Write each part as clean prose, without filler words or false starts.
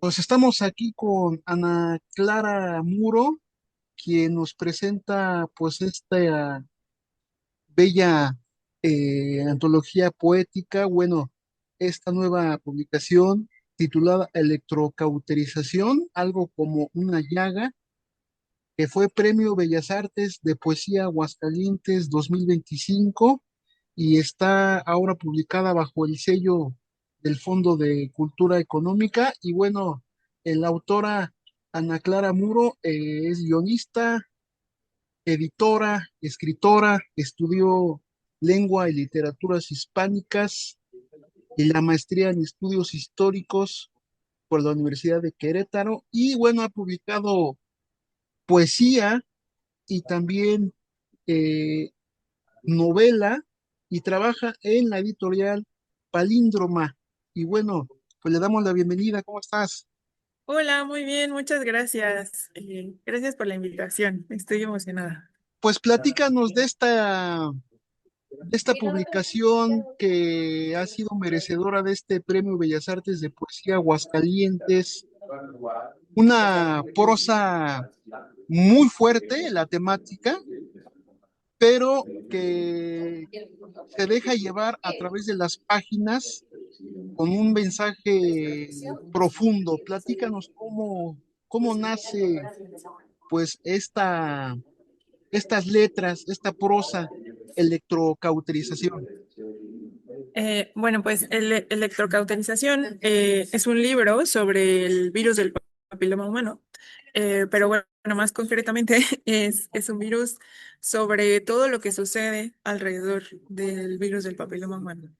Pues estamos aquí con Ana Clara Muro, quien nos presenta pues esta bella antología poética, bueno, esta nueva publicación titulada Electrocauterización, algo como una llaga, que fue Premio Bellas Artes de Poesía Aguascalientes 2025 y está ahora publicada bajo el sello del Fondo de Cultura Económica. Y bueno, la autora Ana Clara Muro es guionista, editora, escritora, estudió lengua y literaturas hispánicas y la maestría en estudios históricos por la Universidad de Querétaro. Y bueno, ha publicado poesía y también eh, novela y trabaja en la editorial Palíndroma. Y bueno, pues le damos la bienvenida. ¿Cómo estás? Hola, muy bien, muchas gracias. Gracias por la invitación. Estoy emocionada. Pues platícanos de esta publicación que ha sido merecedora de este Premio Bellas Artes de Poesía Aguascalientes. Una prosa muy fuerte, la temática, pero que se deja llevar a través de las páginas con un mensaje profundo. Platícanos cómo nace pues estas letras, esta prosa, electrocauterización. Bueno, pues electrocauterización es un libro sobre el virus del papiloma humano. Pero bueno, más concretamente es un virus sobre todo lo que sucede alrededor del virus del papiloma humano.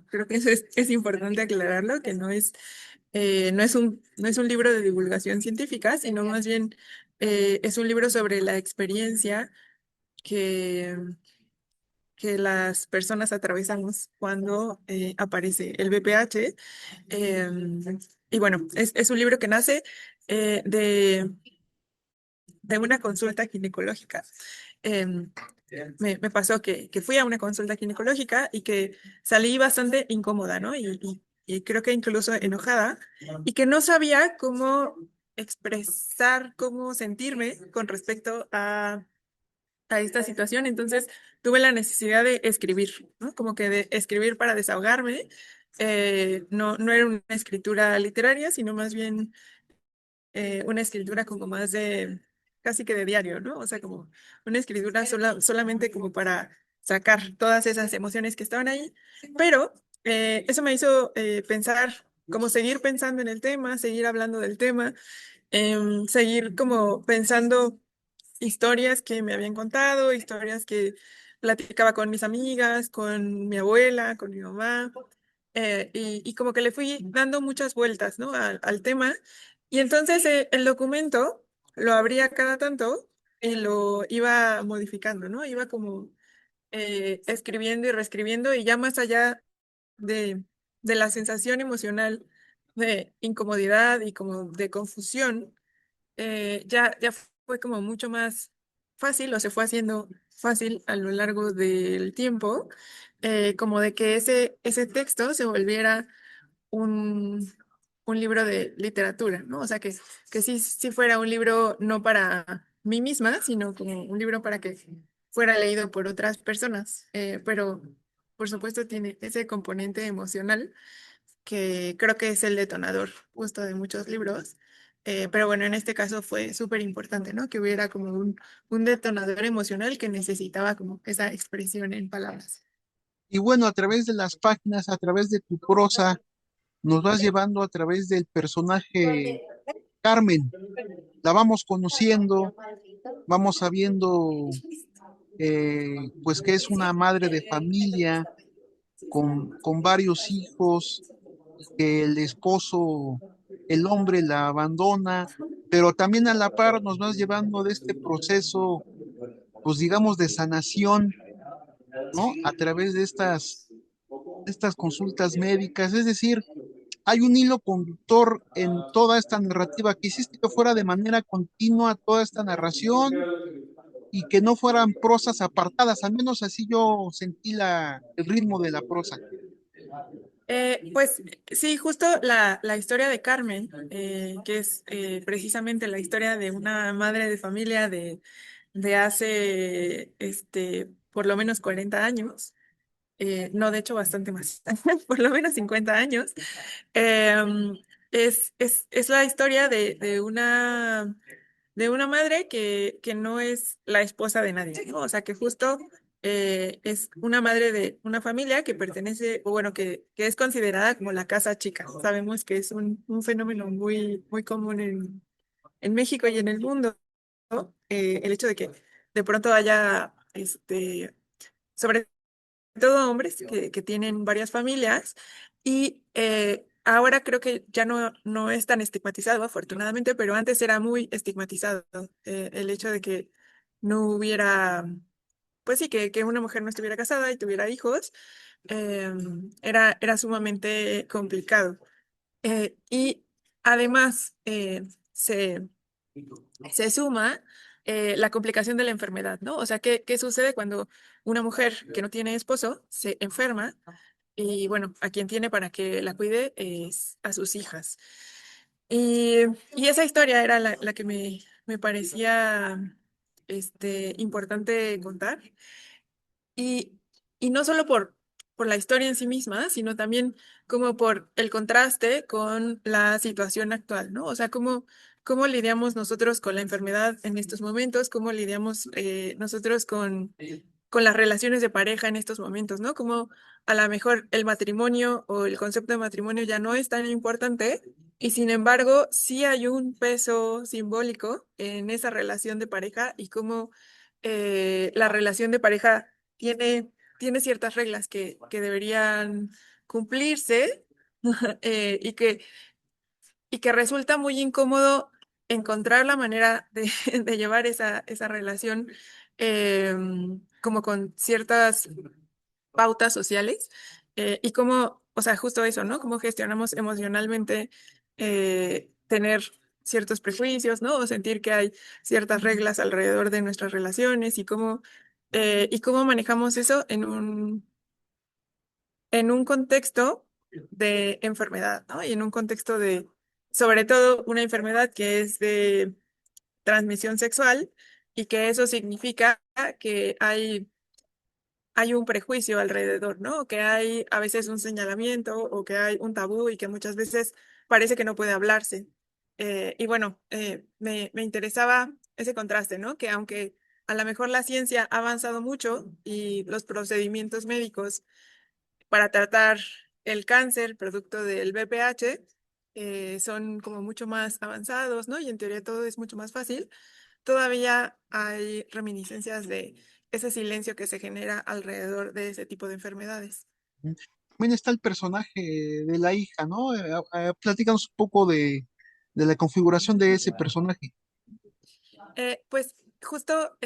Creo que eso es importante aclararlo, que no es un libro de divulgación científica, sino más bien es un libro sobre la experiencia que que las personas atravesamos cuando aparece el VPH. Y bueno, es un libro que nace eh, de, de una consulta ginecológica. Em, Me pasó que fui a una consulta ginecológica y que salí bastante incómoda, ¿no? Y creo que incluso enojada, y que no sabía cómo expresar, cómo sentirme con respecto a esta situación. Entonces tuve la necesidad de escribir, ¿no? Como que de escribir para desahogarme. No era una escritura literaria, sino más bien una escritura como más de, casi que de diario, ¿no? O sea, como una escritura solamente como para sacar todas esas emociones que estaban ahí. Pero eso me hizo pensar, como seguir pensando en el tema, seguir hablando del tema, seguir como pensando historias que me habían contado, historias que platicaba con mis amigas, con mi abuela, con mi mamá, y como que le fui dando muchas vueltas, ¿no? Al tema. Y entonces el documento lo abría cada tanto y lo iba modificando, ¿no? Iba como escribiendo y reescribiendo, y ya más allá de, de la sensación emocional de incomodidad y como de confusión, ya fue como mucho más fácil, o se fue haciendo fácil a lo largo del tiempo, como de que ese texto se volviera un, un libro de literatura, ¿no? O sea, que sí fuera un libro no para mí misma, sino como un libro para que fuera leído por otras personas. Pero, por supuesto, tiene ese componente emocional que creo que es el detonador justo de muchos libros. Pero bueno, en este caso fue súper importante, ¿no? Que hubiera como un detonador emocional que necesitaba como esa expresión en palabras. Y bueno, a través de las páginas, a través de tu prosa, nos vas llevando a través del personaje Carmen. La vamos conociendo, vamos sabiendo pues que es una madre de familia con varios hijos, que el esposo, el hombre la abandona, pero también a la par nos vas llevando de este proceso, pues digamos, de sanación, ¿no? A través de estas consultas médicas, es decir, hay un hilo conductor en toda esta narrativa. Quisiste que fuera de manera continua toda esta narración y que no fueran prosas apartadas, al menos así yo sentí el ritmo de la prosa. Pues sí, justo la historia de Carmen, que es precisamente la historia de una madre de familia de hace, por lo menos 40 años, no, de hecho bastante más, por lo menos 50 años. Em, es la historia de una madre que no es la esposa de nadie, ¿no? O sea, que justo es una madre de una familia que pertenece, o bueno, que es considerada como la casa chica. Sabemos que es un fenómeno muy común en México y en el mundo, ¿no? El hecho de que de pronto haya, sobre todo hombres que tienen varias familias y ahora creo que ya no es tan estigmatizado, afortunadamente, pero antes era muy estigmatizado el hecho de que no hubiera, pues sí, que una mujer no estuviera casada y tuviera hijos, era sumamente complicado. Y además se suma la complicación de la enfermedad, ¿no? O sea, ¿qué sucede cuando una mujer que no tiene esposo se enferma? Y bueno, a quien tiene para que la cuide es a sus hijas. Y, y esa historia era la que me parecía importante contar. Y, y no solo por la historia en sí misma, sino también como por el contraste con la situación actual, ¿no? O sea, cómo lidiamos nosotros con la enfermedad en estos momentos, cómo lidiamos nosotros con las relaciones de pareja en estos momentos, ¿no? Como a lo mejor el matrimonio o el concepto de matrimonio ya no es tan importante y sin embargo sí hay un peso simbólico en esa relación de pareja y cómo la relación de pareja tiene ciertas reglas que deberían cumplirse y que resulta muy incómodo encontrar la manera de llevar esa relación como con ciertas pautas sociales y cómo, o sea, justo eso, ¿no? Cómo gestionamos emocionalmente tener ciertos prejuicios, ¿no? O sentir que hay ciertas reglas alrededor de nuestras relaciones y cómo manejamos eso en un contexto de enfermedad, ¿no? Y en un contexto de, sobre todo, una enfermedad que es de transmisión sexual y que eso significa que hay un prejuicio alrededor, ¿no? Que hay a veces un señalamiento o que hay un tabú y que muchas veces parece que no puede hablarse. Y bueno, me interesaba ese contraste, ¿no? Que aunque a lo mejor la ciencia ha avanzado mucho y los procedimientos médicos para tratar el cáncer producto del BPH son como mucho más avanzados, ¿no? Y en teoría todo es mucho más fácil. Todavía hay reminiscencias de ese silencio que se genera alrededor de ese tipo de enfermedades. También está el personaje de la hija, ¿no? Platícanos un poco de la configuración de ese personaje. Pues justo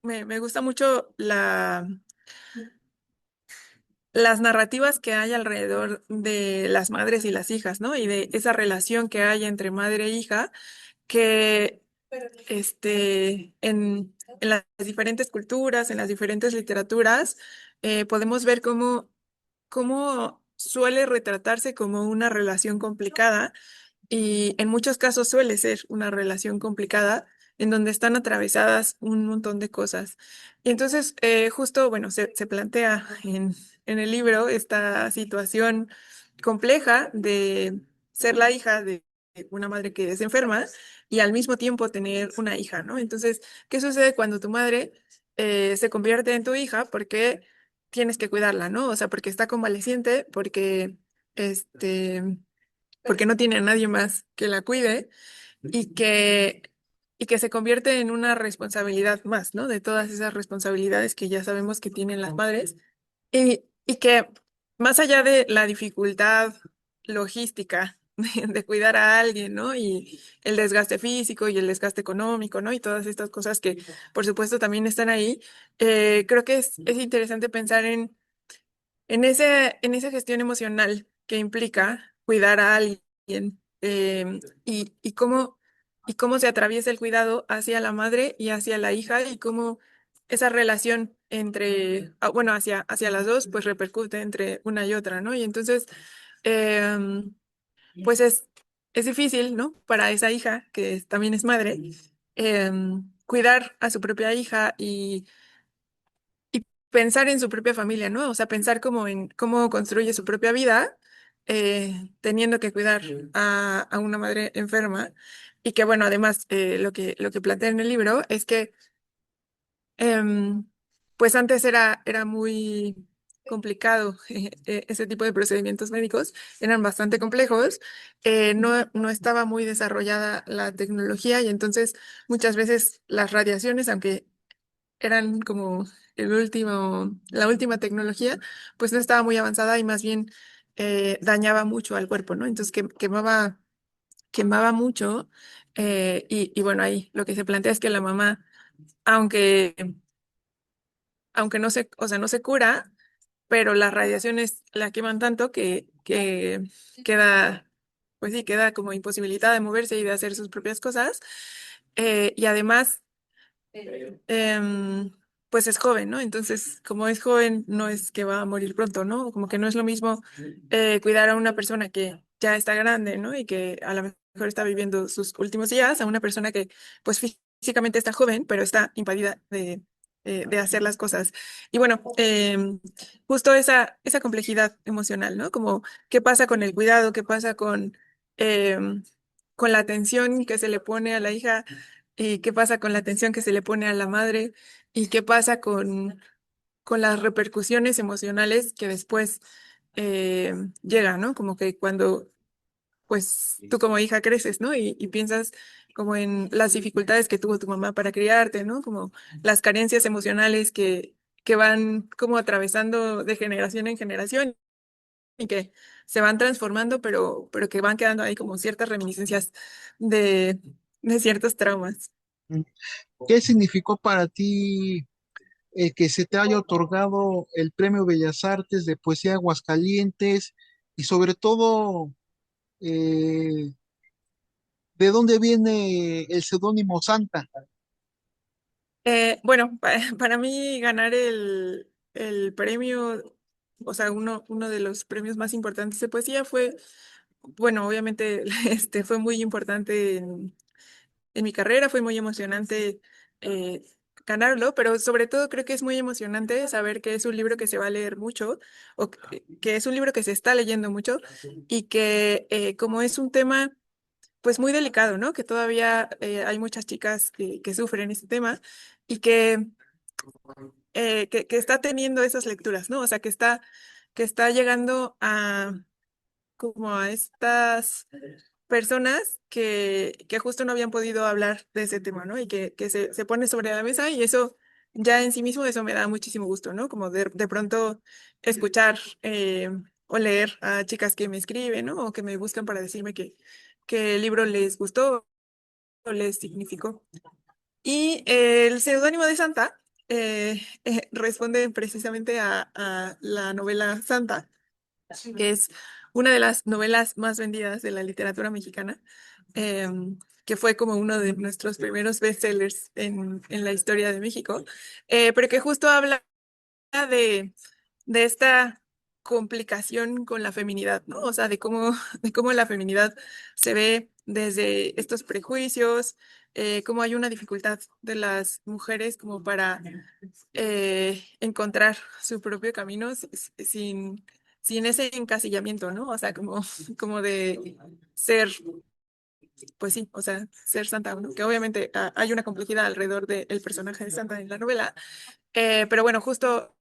me gusta mucho las narrativas que hay alrededor de las madres y las hijas, ¿no? Y de esa relación que hay entre madre e hija, que en las diferentes culturas, en las diferentes literaturas, podemos ver cómo suele retratarse como una relación complicada y en muchos casos suele ser una relación complicada en donde están atravesadas un montón de cosas. Y entonces, justo, bueno, se plantea en el libro esta situación compleja de ser la hija de una madre que es enferma y al mismo tiempo tener una hija, ¿no? Entonces, ¿qué sucede cuando tu madre se convierte en tu hija? Porque tienes que cuidarla, ¿no? O sea, porque está convaleciente, este porque no tiene a nadie más que la cuide y que se convierte en una responsabilidad más, ¿no? De todas esas responsabilidades que ya sabemos que tienen las madres y que más allá de la dificultad logística de cuidar a alguien, ¿no? Y el desgaste físico y el desgaste económico, ¿no? Y todas estas cosas que, por supuesto, también están ahí, creo que es interesante pensar en esa gestión emocional que implica cuidar a alguien y cómo se atraviesa el cuidado hacia la madre y hacia la hija y cómo esa relación bueno, hacia las dos, pues repercute entre una y otra, ¿no? Y entonces, em, pues es difícil, ¿no? Para esa hija, que también es madre, cuidar a su propia hija y pensar en su propia familia, ¿no? O sea, pensar como en cómo construye su propia vida, teniendo que cuidar a una madre enferma. Y que, bueno, además, lo que plantea en el libro es que Em, pues antes era muy complicado, ese tipo de procedimientos médicos eran bastante complejos, no estaba muy desarrollada la tecnología y entonces muchas veces las radiaciones, aunque eran como la última tecnología, pues no estaba muy avanzada y más bien dañaba mucho al cuerpo, ¿no? Entonces quemaba mucho, y bueno, ahí lo que se plantea es que la mamá, aunque no se, o sea, no se cura, pero las radiaciones la queman tanto que queda, pues sí, queda como imposibilitada de moverse y de hacer sus propias cosas. Y además, em, pues es joven, ¿no? Entonces, como es joven, no es que va a morir pronto, ¿no? Como que no es lo mismo cuidar a una persona que ya está grande, ¿no? Y que a lo mejor está viviendo sus últimos días, a una persona que, pues físicamente está joven, pero está impedida de hacer las cosas. Y bueno, justo esa complejidad emocional, ¿no? Como qué pasa con el cuidado, qué pasa em, con la atención que se le pone a la hija y qué pasa con la atención que se le pone a la madre y qué pasa con las repercusiones emocionales que después llegan, ¿no? Como que cuando, pues, tú como hija creces, ¿no? Y piensas como en las dificultades que tuvo tu mamá para criarte, ¿no? Como las carencias emocionales que van como atravesando de generación en generación y que se van transformando, pero que van quedando ahí como ciertas reminiscencias de, de ciertos traumas. ¿Qué significó para ti el que se te haya otorgado el Premio Bellas Artes de Poesía Aguascalientes y sobre todo, eh, de dónde viene el seudónimo Santa? Bueno, para mí ganar el premio, o sea, uno de los premios más importantes de poesía fue, bueno, obviamente fue muy importante en mi carrera, fue muy emocionante eh, ganarlo, pero sobre todo creo que es muy emocionante saber que es un libro que se va a leer mucho, o que es un libro que se está leyendo mucho y que como es un tema pues muy delicado, ¿no? Que todavía hay muchas chicas que sufren este tema y que está teniendo esas lecturas, ¿no? O sea, que está llegando a como a estas personas que justo no habían podido hablar de ese tema, ¿no? Y que se pone sobre la mesa y eso ya en sí mismo, eso me da muchísimo gusto, ¿no? Como de pronto escuchar o leer a chicas que me escriben, ¿no? O que me buscan para decirme que el libro les gustó o les significó. Y el seudónimo de Santa responde precisamente a la novela Santa, que es una de las novelas más vendidas de la literatura mexicana, que fue como uno de nuestros primeros bestsellers en la historia de México, pero que justo habla de, de esta complicación con la feminidad, ¿no? O sea, de cómo la feminidad se ve desde estos prejuicios, cómo hay una dificultad de las mujeres como para encontrar su propio camino sin ese encasillamiento, ¿no? O sea, como de ser, pues sí, o sea, ser santa, ¿no? Que obviamente hay una complejidad alrededor del personaje de Santa en la novela, pero bueno, justo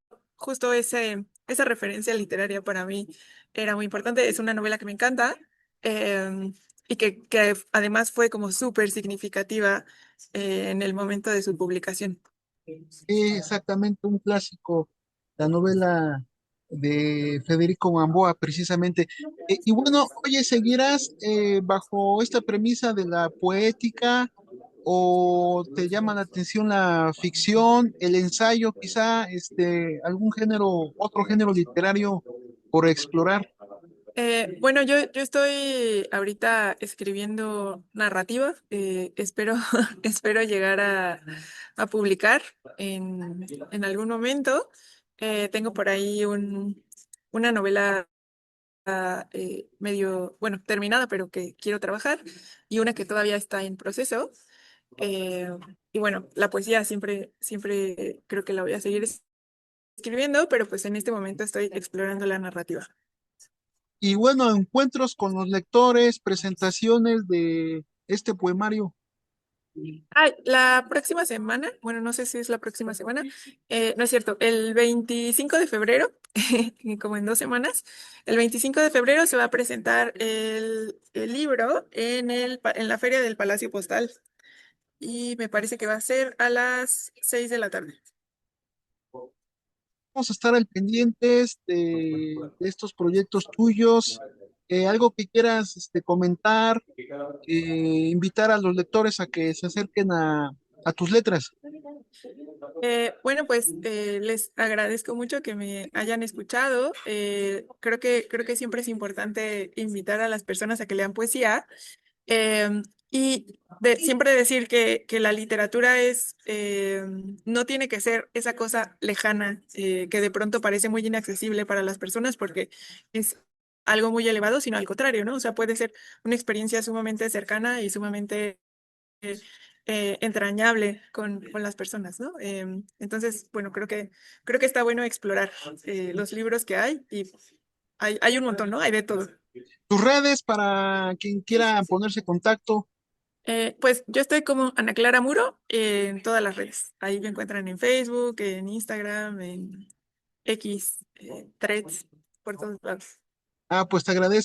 esa referencia literaria para mí era muy importante. Es una novela que me encanta, y que además fue como súper significativa en el momento de su publicación. Exactamente, un clásico, la novela de Federico Gamboa, precisamente. Y bueno, oye, ¿seguirás bajo esta premisa de la poética o te llama la atención la ficción, el ensayo, quizá algún género, otro género literario por explorar? Bueno, yo estoy ahorita escribiendo narrativa. Espero, espero llegar a publicar en algún momento. Tengo por ahí una novela medio, bueno, terminada, pero que quiero trabajar, y una que todavía está en proceso. Eh, y bueno, la poesía siempre creo que la voy a seguir escribiendo, pero pues en este momento estoy explorando la narrativa. Y bueno, encuentros con los lectores, presentaciones de este poemario. Ay, la próxima semana, bueno, no sé si es la próxima semana, no es cierto, el 25 de febrero, como en 2 semanas, el 25 de febrero se va a presentar el libro en la Feria del Palacio Postal, y me parece que va a ser a las 6 de la tarde. Vamos a estar al pendientes de estos proyectos tuyos. Algo que quieras comentar, invitar a los lectores a que se acerquen a tus letras. Bueno, pues les agradezco mucho que me hayan escuchado. Creo que siempre es importante invitar a las personas a que lean poesía. Y siempre decir que la literatura no tiene que ser esa cosa lejana, que de pronto parece muy inaccesible para las personas porque es algo muy elevado, sino al contrario, ¿no? O sea, puede ser una experiencia sumamente cercana y sumamente entrañable con las personas, ¿no? Entonces, bueno, creo que está bueno explorar los libros que hay, y hay un montón, ¿no? Hay de todo. Tus redes para quien quiera ponerse en contacto. Pues yo estoy como Ana Clara Muro en todas las redes. Ahí me encuentran en Facebook, en Instagram, en X, Threads, por todos lados. Ah, pues te agradezco.